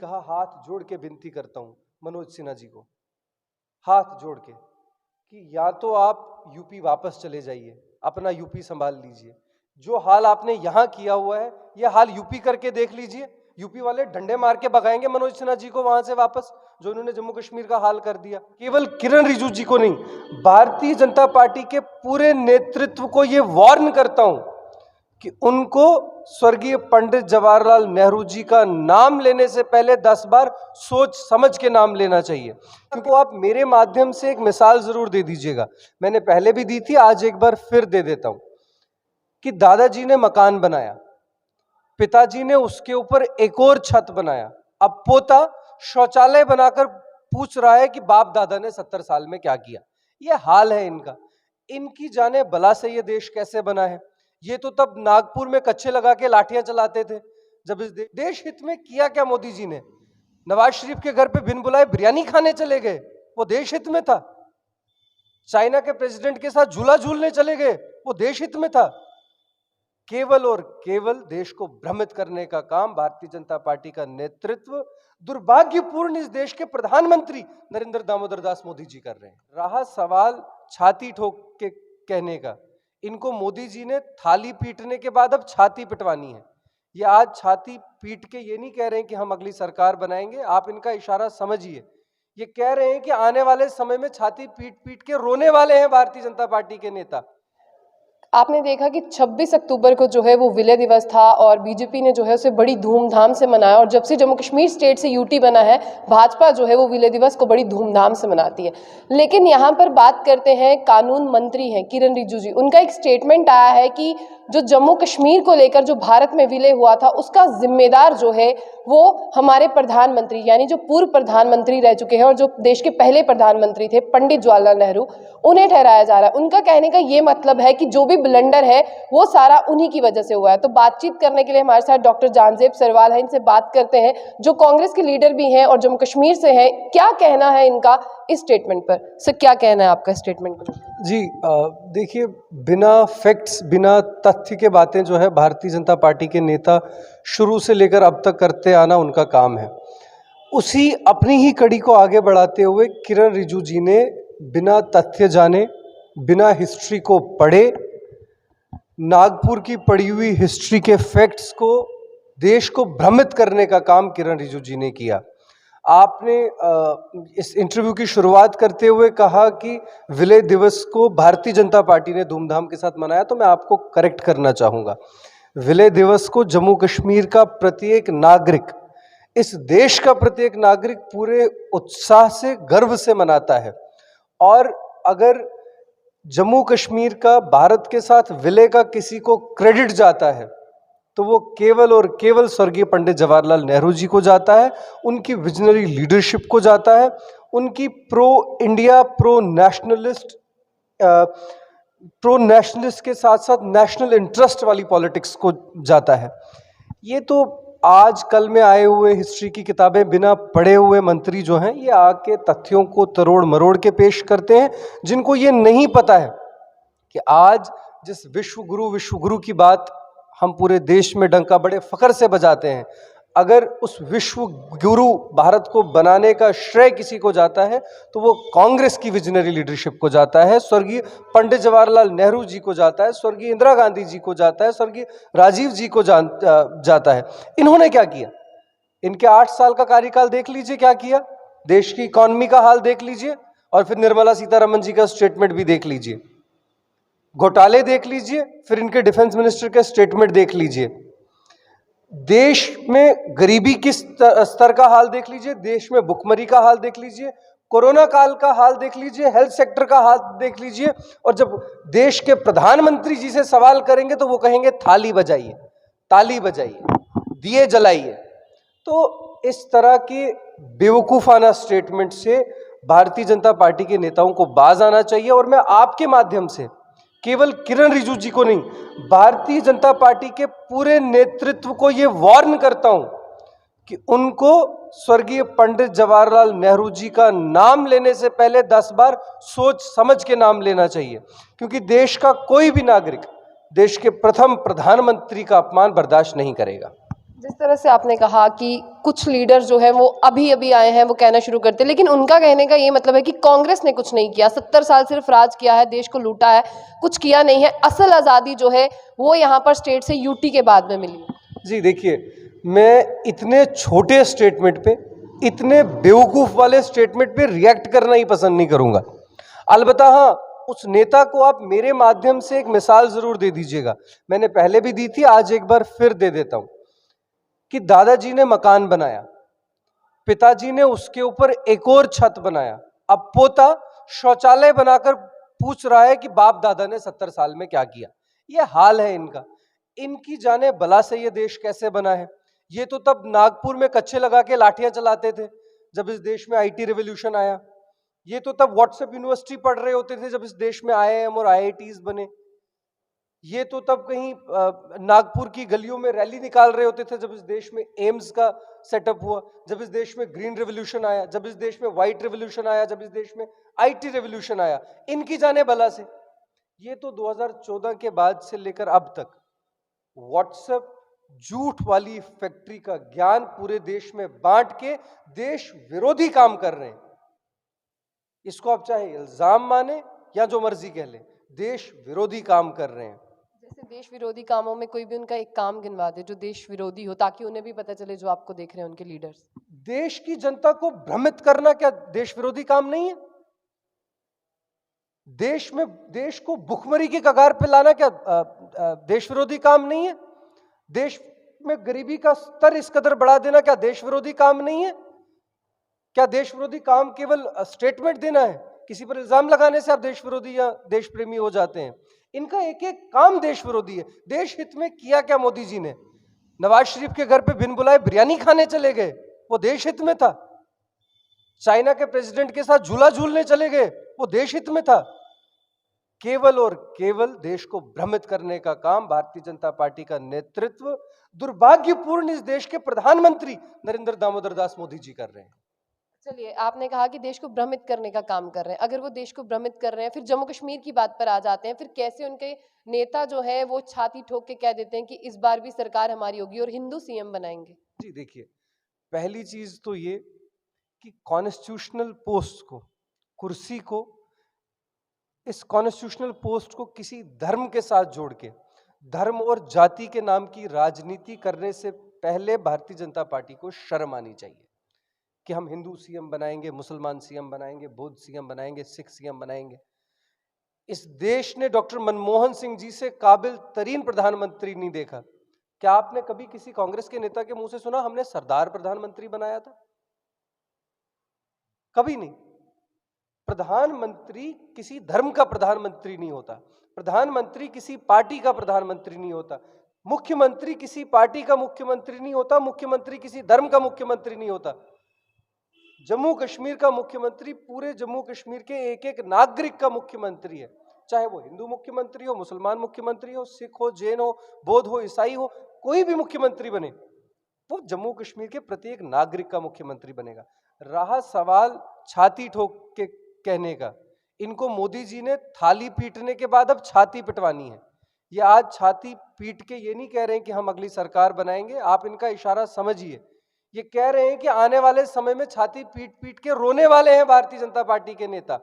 कहा, हाथ जोड़ के विनती करता हूं मनोज सिन्हा जी को, हाथ जोड़ के, कि या तो आप यूपी वापस चले जाइए, अपना यूपी संभाल लीजिए। जो हाल आपने यहां किया हुआ है, यह हाल यूपी करके देख लीजिए। यूपी वाले डंडे मार के भगाएंगे मनोज सिन्हा जी को वहां से वापस, जो इन्होंने जम्मू कश्मीर का हाल कर दिया। केवल किरण रिजिजू जी को नहीं, भारतीय जनता पार्टी के पूरे नेतृत्व को यह वार्न करता हूं कि उनको स्वर्गीय पंडित जवाहरलाल नेहरू जी का नाम लेने से पहले 10 बार सोच समझ के नाम लेना चाहिए। क्योंकि आप मेरे माध्यम से एक मिसाल जरूर दे दीजिएगा, मैंने पहले भी दी थी, आज एक बार फिर दे देता हूं, कि दादाजी ने मकान बनाया, पिताजी ने उसके ऊपर एक और छत बनाया, अब पोता शौचालय बनाकर पूछ रहा है कि बाप दादा ने 70 साल में क्या किया। यह हाल है इनका। इनकी जाने बला से यह देश कैसे बना है। ये तो तब नागपुर में कच्चे लगा के लाठियां चलाते थे। जब इस देश हित में किया क्या मोदी जी ने? नवाज शरीफ के घर पे बिन बुलाए बिरयानी खाने चले गए, वो देश हित में था। चाइना के प्रेसिडेंट के साथ झूला झूलने चले गए, वो देश हित में था। केवल और केवल देश को भ्रमित करने का काम भारतीय जनता पार्टी का नेतृत्व, दुर्भाग्यपूर्ण इस देश के प्रधानमंत्री नरेंद्र दामोदर दास मोदी जी कर रहे हैं। रहा सवाल छाती ठोक के कहने का, इनको मोदी जी ने थाली पीटने के बाद अब छाती पिटवानी है। ये आज छाती पीट के ये नहीं कह रहे हैं कि हम अगली सरकार बनाएंगे, आप इनका इशारा समझिए। ये कह रहे हैं कि आने वाले समय में छाती पीट पीट के रोने वाले हैं भारतीय जनता पार्टी के नेता। आपने देखा कि 26 अक्टूबर को जो है वो विलय दिवस था और बीजेपी ने जो है उसे बड़ी धूमधाम से मनाया, और जब से जम्मू कश्मीर स्टेट से यूटी बना है, भाजपा जो है वो विलय दिवस को बड़ी धूमधाम से मनाती है। लेकिन यहाँ पर बात करते हैं, कानून मंत्री हैं किरण रिजिजू जी, उनका एक स्टेटमेंट आया है कि जो जम्मू कश्मीर को लेकर जो भारत में विलय हुआ था उसका जिम्मेदार जो है वो हमारे प्रधानमंत्री, यानी जो पूर्व प्रधानमंत्री रह चुके हैं और जो देश के पहले प्रधानमंत्री थे पंडित जवाहरलाल नेहरू, उन्हें ठहराया जा रहा है। उनका कहने का ये मतलब है कि जो भी ब्लंडर है वो सारा उन्हीं की वजह से हुआ है। तो बातचीत करने के लिए हमारे साथ डॉक्टर जानजेब सरवाल है, इनसे बात करते हैं, जो कांग्रेस के लीडर भी हैं और जम्मू कश्मीर से हैं। क्या कहना है इनका इस स्टेटमेंट पर? सर, क्या कहना है आपका स्टेटमेंट पर? जी देखिए, बिना फैक्ट्स, बिना तथ्य के बातें जो है भारतीय जनता पार्टी के नेता शुरू से लेकर अब तक करते आना उनका काम है। उसी अपनी ही कड़ी को आगे बढ़ाते हुए किरण रिजिजू जी ने बिना तथ्य जाने, बिना हिस्ट्री को पढ़े, नागपुर की पड़ी हुई हिस्ट्री के फैक्ट्स को, देश को भ्रमित करने का काम किरण रिजिजू जी ने किया। आपने इस इंटरव्यू की शुरुआत करते हुए कहा कि विलय दिवस को भारतीय जनता पार्टी ने धूमधाम के साथ मनाया, तो मैं आपको करेक्ट करना चाहूँगा। विलय दिवस को जम्मू कश्मीर का प्रत्येक नागरिक, इस देश का प्रत्येक नागरिक पूरे उत्साह से, गर्व से मनाता है। और अगर जम्मू कश्मीर का भारत के साथ विलय का किसी को क्रेडिट जाता है तो वो केवल और केवल स्वर्गीय पंडित जवाहरलाल नेहरू जी को जाता है, उनकी विजनरी लीडरशिप को जाता है, उनकी प्रो इंडिया, प्रो नेशनलिस्ट के साथ साथ नेशनल इंटरेस्ट वाली पॉलिटिक्स को जाता है। ये तो आज कल में आए हुए हिस्ट्री की किताबें बिना पढ़े हुए मंत्री जो हैं, ये आके तथ्यों को तरोड़ मरोड़ के पेश करते हैं, जिनको ये नहीं पता है कि आज जिस विश्व गुरु की बात हम पूरे देश में डंका बड़े फख्र से बजाते हैं, अगर उस विश्व गुरु भारत को बनाने का श्रेय किसी को जाता है तो वो कांग्रेस की विजनरी लीडरशिप को जाता है, स्वर्गीय पंडित जवाहरलाल नेहरू जी को जाता है, स्वर्गीय इंदिरा गांधी जी को जाता है, स्वर्गीय राजीव जी को जाता है। इन्होंने क्या किया? इनके 8 साल का कार्यकाल देख लीजिए, क्या किया। देश की इकॉनमी का हाल देख लीजिए, और फिर निर्मला सीतारमण जी का स्टेटमेंट भी देख लीजिए, घोटाले देख लीजिए, फिर इनके डिफेंस मिनिस्टर का स्टेटमेंट देख लीजिए, देश में गरीबी किस स्तर का हाल देख लीजिए, देश में भुखमरी का हाल देख लीजिए, कोरोना काल का हाल देख लीजिए, हेल्थ सेक्टर का हाल देख लीजिए। और जब देश के प्रधानमंत्री जी से सवाल करेंगे तो वो कहेंगे थाली बजाइए, ताली बजाइए, दिए जलाइए। तो इस तरह के बेवकूफाना स्टेटमेंट से भारतीय जनता पार्टी के नेताओं को बाज आना चाहिए। और मैं आपके माध्यम से केवल किरण रिजिजू जी को नहीं, भारतीय जनता पार्टी के पूरे नेतृत्व को यह वार्न करता हूं कि उनको स्वर्गीय पंडित जवाहरलाल नेहरू जी का नाम लेने से पहले 10 बार सोच समझ के नाम लेना चाहिए। क्योंकि देश का कोई भी नागरिक देश के प्रथम प्रधानमंत्री का अपमान बर्दाश्त नहीं करेगा। जिस तरह से आपने कहा कि कुछ लीडर जो है वो अभी अभी आए हैं, वो कहना शुरू करते हैं, लेकिन उनका कहने का ये मतलब है कि कांग्रेस ने कुछ नहीं किया, 70 साल सिर्फ राज किया है, देश को लूटा है, कुछ किया नहीं है। असल आज़ादी जो है वो यहाँ पर स्टेट से यूटी के बाद में मिली। जी देखिए, मैं इतने छोटे स्टेटमेंट पे, इतने बेवकूफ़ वाले स्टेटमेंट पे रिएक्ट करना ही पसंद नहीं करूंगा। अलबत्ता हाँ, उस नेता को आप मेरे माध्यम से एक मिसाल जरूर दे दीजिएगा। मैंने पहले भी दी थी, आज एक बार फिर दे देता हूं कि दादाजी ने मकान बनाया, पिताजी ने उसके ऊपर एक और छत बनाया, अब पोता शौचालय बनाकर पूछ रहा है कि बाप दादा ने 70 साल में क्या किया। ये हाल है इनका। इनकी जाने बला से ये देश कैसे बना है। ये तो तब नागपुर में कच्चे लगा के लाठियां चलाते थे जब इस देश में आईटी रिवॉल्यूशन आया। ये तो तब व्हाट्सएप यूनिवर्सिटी पढ़ रहे होते थे जब इस देश में आईआईएम और आईआईटीज बने। ये तो तब कहीं नागपुर की गलियों में रैली निकाल रहे होते थे जब इस देश में एम्स का सेटअप हुआ, जब इस देश में ग्रीन रेवोल्यूशन आया, जब इस देश में व्हाइट रेवोल्यूशन आया, जब इस देश में आईटी रेवोल्यूशन आया। इनकी जाने बला से ये तो 2014 के बाद से लेकर अब तक व्हाट्सएप झूठ वाली फैक्ट्री का ज्ञान पूरे देश में बांट के देश विरोधी काम कर रहे हैं। इसको आप चाहे इल्जाम माने या जो मर्जी कह ले, देश विरोधी काम कर रहे हैं। जैसे देश विरोधी कामों में कोई भी उनका एक काम गिनवा दे जो देश विरोधी हो, ताकि उन्हें भी पता चले, जो आपको देख रहे हैं उनके लीडर्स। देश की जनता को भ्रमित करना क्या देश विरोधी काम नहीं है? देश को भुखमरी की कगार पे लाना क्या देश विरोधी काम नहीं है? देश में गरीबी का स्तर इस कदर बढ़ा देना क्या देश विरोधी काम नहीं है? क्या देश विरोधी काम केवल स्टेटमेंट देना है? किसी पर इल्जाम लगाने से आप देश विरोधी या देश प्रेमी हो जाते हैं? इनका एक एक काम देश विरोधी है। देश हित में किया क्या मोदी जी ने? नवाज शरीफ के घर पे बिन बुलाए बिरयानी खाने चले गए, वो देश हित में था। चाइना के प्रेसिडेंट के साथ झूला झूलने चले गए, वो देश हित में था। केवल और केवल देश को भ्रमित करने का काम भारतीय जनता पार्टी का नेतृत्व, दुर्भाग्यपूर्ण इस देश के प्रधानमंत्री नरेंद्र दामोदर दास मोदी जी कर रहे हैं। चलिए, आपने कहा कि देश को भ्रमित करने का काम कर रहे हैं। अगर वो देश को भ्रमित कर रहे हैं, फिर जम्मू कश्मीर की बात पर आ जाते हैं। फिर कैसे उनके नेता जो है वो छाती ठोक के कह देते हैं कि इस बार भी सरकार हमारी होगी और हिंदू सीएम बनाएंगे? जी देखिए, पहली चीज तो ये कि कॉन्स्टिट्यूशनल पोस्ट को, कुर्सी को, इस कॉन्स्टिट्यूशनल पोस्ट को किसी धर्म के साथ जोड़ के धर्म और जाति के नाम की राजनीति करने से पहले भारतीय जनता पार्टी को शर्म आनी चाहिए कि हम हिंदू सीएम बनाएंगे, मुसलमान सीएम बनाएंगे, बौद्ध सीएम बनाएंगे, सिख सीएम बनाएंगे। इस देश ने डॉक्टर मनमोहन सिंह जी से काबिल तरीन प्रधानमंत्री नहीं देखा। क्या आपने कभी किसी कांग्रेस के नेता के मुंह से सुना हमने सरदार प्रधानमंत्री बनाया था? कभी नहीं। प्रधानमंत्री किसी धर्म का प्रधानमंत्री नहीं होता, प्रधानमंत्री किसी पार्टी का प्रधानमंत्री नहीं होता, मुख्यमंत्री किसी पार्टी का मुख्यमंत्री नहीं होता, मुख्यमंत्री किसी धर्म का मुख्यमंत्री नहीं होता। जम्मू कश्मीर का मुख्यमंत्री पूरे जम्मू कश्मीर के एक एक नागरिक का मुख्यमंत्री है, चाहे वो हिंदू मुख्यमंत्री हो, मुसलमान मुख्यमंत्री हो, सिख हो, जैन हो, बौद्ध हो, ईसाई हो, कोई भी मुख्यमंत्री बने, वो जम्मू कश्मीर के प्रत्येक नागरिक का मुख्यमंत्री बनेगा। रहा सवाल छाती ठोक के कहने का, इनको मोदी जी ने थाली पीटने के बाद अब छाती पिटवानी है। ये आज छाती पीट के ये नहीं कह रहे हैं कि हम अगली सरकार बनाएंगे, आप इनका इशारा समझिए। ये कह रहे हैं कि आने वाले समय में छाती पीट पीट के रोने वाले हैं भारतीय जनता पार्टी के नेता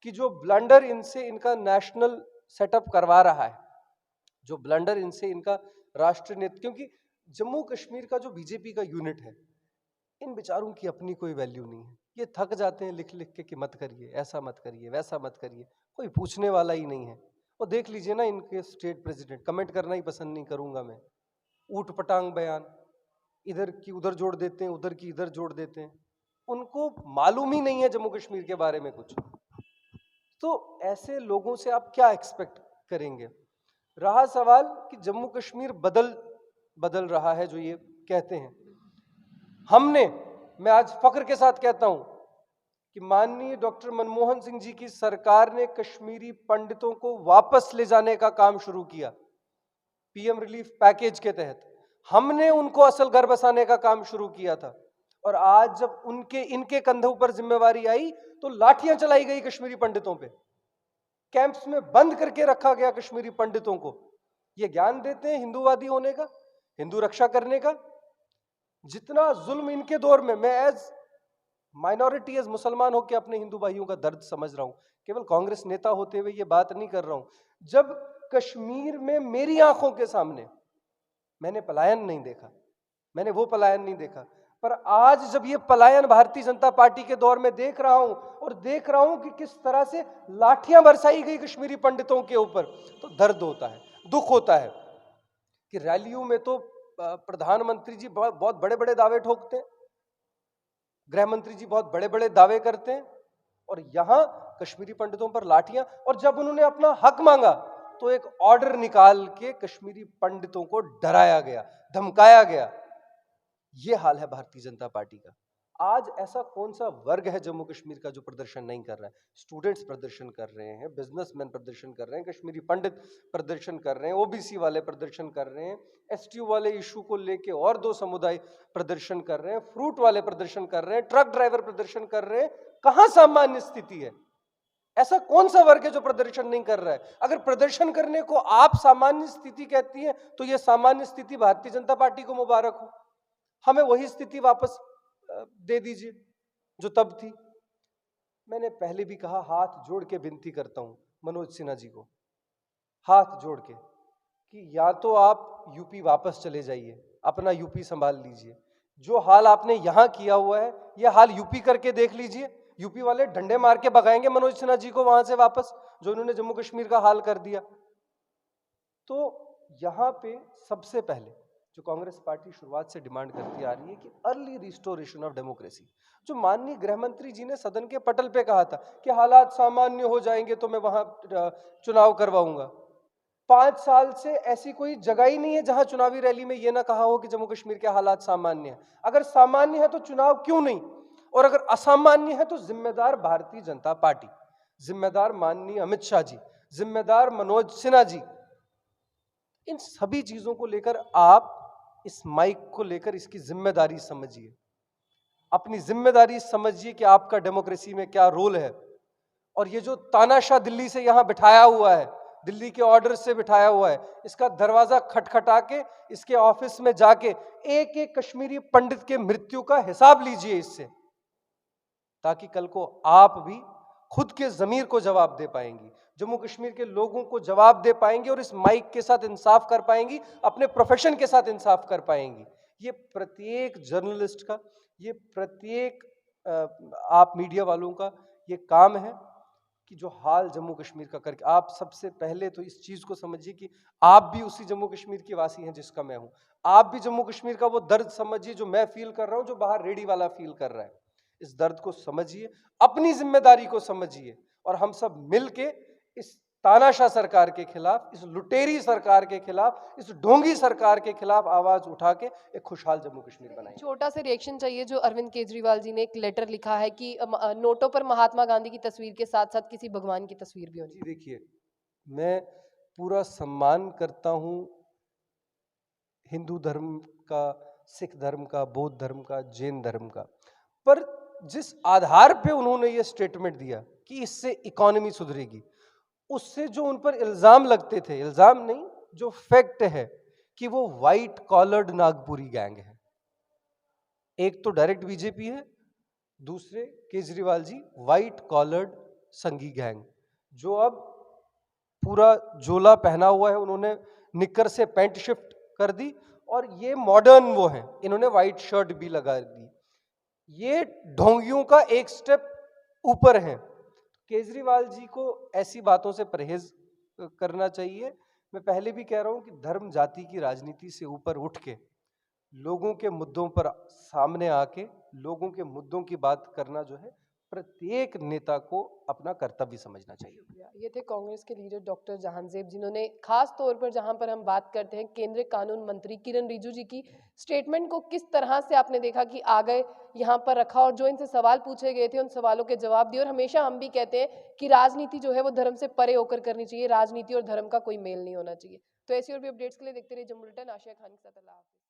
कि जो ब्लंडर इनसे इनका नेशनल सेटअप करवा रहा है, जो ब्लंडर इनसे इनका राष्ट्रीय नेता, क्योंकि जम्मू कश्मीर का जो बीजेपी का यूनिट है, इन बेचारों की अपनी कोई वैल्यू नहीं है। ये थक जाते हैं लिख लिख के कि मत करिए, ऐसा मत करिए, वैसा मत करिए, कोई पूछने वाला ही नहीं है। वो देख लीजिए ना इनके स्टेट प्रेसिडेंट, कमेंट करना ही पसंद नहीं करूंगा मैं, ऊट पटांग बयान, इधर की उधर जोड़ देते हैं, उधर की इधर जोड़ देते हैं, उनको मालूम ही नहीं है जम्मू कश्मीर के बारे में कुछ। तो ऐसे लोगों से आप क्या एक्सपेक्ट करेंगे? रहा सवाल कि जम्मू कश्मीर बदल रहा है जो ये कहते हैं, मैं आज फख्र के साथ कहता हूं कि माननीय डॉक्टर मनमोहन सिंह जी की सरकार ने कश्मीरी पंडितों को वापस ले जाने का काम शुरू किया। पीएम रिलीफ पैकेज के तहत हमने उनको असल घर बसाने का काम शुरू किया था, और आज जब इनके कंधों पर जिम्मेवारी आई तो लाठियां चलाई गई कश्मीरी पंडितों पे, कैंप्स में बंद करके रखा गया। कश्मीरी पंडितों को ये ज्ञान देते हैं हिंदूवादी होने का, हिंदू रक्षा करने का, जितना जुल्म इनके दौर में, मैं एज माइनॉरिटी एज मुसलमान होकर अपने हिंदू भाइयों का दर्द समझ रहा हूं, केवल कांग्रेस नेता होते हुए ये बात नहीं कर रहा हूं। जब कश्मीर में मेरी आंखों के सामने मैंने पलायन नहीं देखा, मैंने वो पलायन नहीं देखा, पर आज जब ये पलायन भारतीय जनता पार्टी के दौर में देख रहा हूं और देख रहा हूं कि किस तरह से लाठियां बरसाई गई कश्मीरी पंडितों के ऊपर, तो दर्द होता है, दुख होता है कि रैलियों में तो प्रधानमंत्री जी बहुत बड़े बड़े दावे ठोकते हैं, गृह मंत्री जी बहुत बड़े बड़े दावे करते हैं, और यहां कश्मीरी पंडितों पर लाठियां। और जब उन्होंने अपना हक मांगा तो एक ऑर्डर निकाल के कश्मीरी पंडितों को डराया गया, धमकाया गया। यह हाल है भारतीय जनता पार्टी का। आज ऐसा कौन सा वर्ग है जम्मू कश्मीर का जो प्रदर्शन नहीं कर रहा है? स्टूडेंट्स प्रदर्शन कर रहे हैं, बिजनेसमैन प्रदर्शन कर रहे हैं, कश्मीरी पंडित प्रदर्शन कर रहे हैं, ओबीसी वाले प्रदर्शन कर रहे हैं, एसटीयू वाले इशू को लेके और 2 समुदाय प्रदर्शन कर रहे हैं, फ्रूट वाले प्रदर्शन कर रहे हैं, ट्रक ड्राइवर प्रदर्शन कर रहे हैं। कहां सामान्य स्थिति है? ऐसा कौन सा वर्ग है जो प्रदर्शन नहीं कर रहा है? अगर प्रदर्शन करने को आप सामान्य स्थिति कहती है तो यह सामान्य स्थिति भारतीय जनता पार्टी को मुबारक हो, हमें वही स्थिति वापस दे दीजिए जो तब थी। मैंने पहले भी कहा, हाथ जोड़ के विनती करता हूं मनोज सिन्हा जी को, हाथ जोड़ के, कि या तो आप यूपी वापस चले जाइए, अपना यूपी संभाल लीजिए। जो हाल आपने यहां किया हुआ है यह हाल यूपी करके देख लीजिए। यूपी वाले डंडे मार के भगाएंगे मनोज सिन्हा जी को वहां से वापस, जो इन्होंने जम्मू कश्मीर का हाल कर दिया। तो यहां पे सबसे पहले जो कांग्रेस पार्टी शुरुआत से डिमांड करती आ रही है कि अर्ली रिस्टोरेशन ऑफ डेमोक्रेसी, जो माननीय गृह मंत्री जी ने सदन के पटल पे कहा था कि हालात सामान्य हो जाएंगे तो मैं वहां चुनाव करवाऊंगा। 5 साल से ऐसी कोई जगह ही नहीं है जहां चुनावी रैली में यह ना कहा हो कि जम्मू कश्मीर के हालात सामान्य है। अगर सामान्य है तो चुनाव क्यों नहीं, और अगर असामान्य है तो जिम्मेदार भारतीय जनता पार्टी, जिम्मेदार माननीय अमित शाह जी, जिम्मेदार मनोज सिन्हा जी, इन सभी चीजों को लेकर आप इस माइक को लेकर इसकी जिम्मेदारी समझिए, अपनी जिम्मेदारी समझिए कि आपका डेमोक्रेसी में क्या रोल है। और ये जो तानाशाह दिल्ली से यहां बिठाया हुआ है, दिल्ली के ऑर्डर से बिठाया हुआ है, इसका दरवाजा खटखटा के इसके ऑफिस में जाके एक एक कश्मीरी पंडित के मृत्यु का हिसाब लीजिए इससे, ताकि कल को आप भी खुद के जमीर को जवाब दे पाएंगी, जम्मू कश्मीर के लोगों को जवाब दे पाएंगी, और इस माइक के साथ इंसाफ कर पाएंगी, अपने प्रोफेशन के साथ इंसाफ कर पाएंगी। ये प्रत्येक जर्नलिस्ट का, ये प्रत्येक आप मीडिया वालों का ये काम है कि जो हाल जम्मू कश्मीर का करके, आप सबसे पहले तो इस चीज को समझिए कि आप भी उसी जम्मू कश्मीर के वासी हैं जिसका मैं हूं। आप भी जम्मू कश्मीर का वो दर्द समझिए जो मैं फील कर रहा हूं, जो बाहर रेडी वाला फील कर रहा है। इस दर्द को समझिए, अपनी जिम्मेदारी को समझिए, और हम सब मिलके इस तानाशाह सरकार के खिलाफ, इस लुटेरी सरकार के खिलाफ, इस ढोंगी सरकार के खिलाफ आवाज उठा के एक खुशहाल जम्मू कश्मीर बनाएं। छोटा सा रिएक्शन चाहिए, जो अरविंद केजरीवाल जी ने एक लेटर लिखा है कि नोटों पर महात्मा गांधी की तस्वीर के साथ साथ किसी भगवान की तस्वीर भी होनी। देखिए, मैं पूरा सम्मान करता हूं हिंदू धर्म का, सिख धर्म का, बौद्ध धर्म का, जैन धर्म का, पर जिस आधार पे उन्होंने ये स्टेटमेंट दिया कि इससे इकोनॉमी सुधरेगी, उससे जो उन पर इल्जाम लगते थे, इल्जाम नहीं, जो फैक्ट है कि वो व्हाइट कॉलर्ड नागपुरी गैंग है। एक तो डायरेक्ट बीजेपी है, दूसरे केजरीवाल जी व्हाइट कॉलर्ड संघी गैंग, जो अब पूरा झोला पहना हुआ है, उन्होंने निक्कर से पैंट शिफ्ट कर दी, और ये मॉडर्न वो है, इन्होंने व्हाइट शर्ट भी लगा दी। ये ढोंगियों का एक स्टेप ऊपर है। केजरीवाल जी को ऐसी बातों से परहेज करना चाहिए। मैं पहले भी कह रहा हूं कि धर्म जाति की राजनीति से ऊपर उठ के लोगों के मुद्दों पर सामने आके लोगों के मुद्दों की बात करना जो है प्रत्येक नेता को अपना कर्तव्य समझना चाहिए। ये थे कांग्रेस के लीडर डॉक्टर जहांजेब, जिन्होंने खास तौर पर, जहां पर हम बात करते हैं केंद्रीय कानून मंत्री किरण रिजिजू जी की स्टेटमेंट को, किस तरह से आपने देखा कि आ गए यहाँ पर रखा, और जो इनसे सवाल पूछे गए थे उन सवालों के जवाब दिए। और हमेशा हम भी कहते हैं कि राजनीति जो है वो धर्म से परे होकर करनी चाहिए, राजनीति और धर्म का कोई मेल नहीं होना चाहिए। तो ऐसी और भी अपडेट्स के लिए देखते रहिए जम्मू बुलेटिन। आशिया खान के साथ, अल्लाह हाफिज़।